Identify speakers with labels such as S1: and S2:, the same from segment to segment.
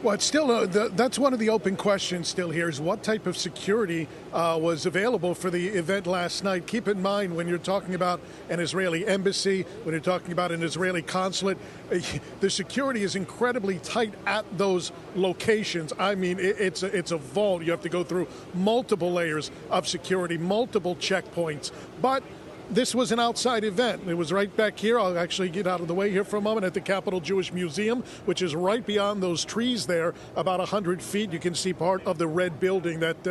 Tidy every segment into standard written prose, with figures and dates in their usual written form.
S1: Well, it's still that's one of the open questions still here is what type of security was available for the event last night. Keep in mind when you're talking about an Israeli embassy, when you're talking about an Israeli consulate, the security is incredibly tight at those locations. I mean, it's a vault. You have to go through multiple layers of security, multiple checkpoints. But this was an outside event. It was right back here. I'll actually get out of the way here for a moment at the Capitol Jewish Museum, which is right beyond those trees there, about 100 feet. You can see part of the red building, that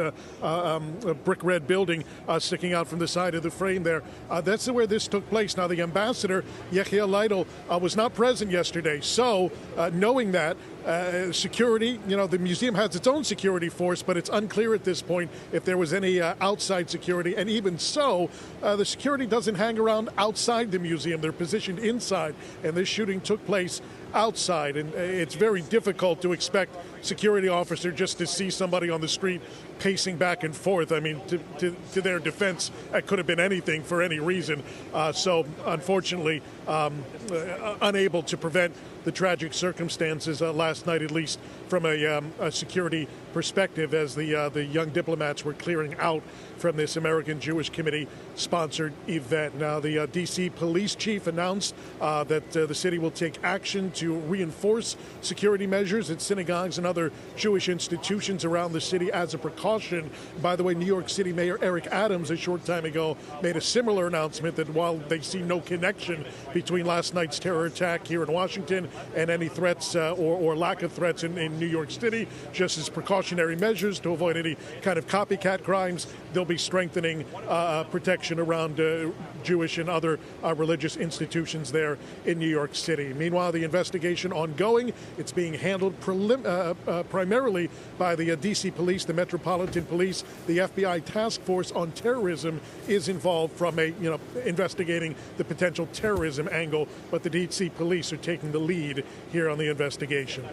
S1: brick red building sticking out from the side of the frame there. That's where this took place. Now, the ambassador, Yechiel Leidel, was not present yesterday. So, knowing that, security, the museum has its own security force, but it's unclear at this point if there was any outside security. And even so, the security doesn't hang around outside the museum. They're positioned inside, and this shooting took place outside. And it's very difficult to expect security officer just to see somebody on the street pacing back and forth. I mean, to their defense, that could have been anything for any reason. So, unfortunately, unable to prevent the tragic circumstances last night, at least from a security perspective, as the young diplomats were clearing out from this American Jewish Committee-sponsored event. Now, the D.C. police chief announced that the city will take action to reinforce security measures at synagogues and other Jewish institutions around the city as a precaution. By the way, New York City Mayor Eric Adams, a short time ago, made a similar announcement that while they see no connection between last night's terror attack here in Washington and any threats or lack of threats in New York City, just as precautionary measures to avoid any kind of copycat crimes, they'll be strengthening protection around Jewish and other religious institutions there in New York City. Meanwhile, the investigation ongoing. It's being handled primarily by the D.C. Police, the Metropolitan Police. The FBI Task Force on Terrorism is involved from investigating the potential terrorism angle, but the D.C. Police are taking the lead here on the investigation.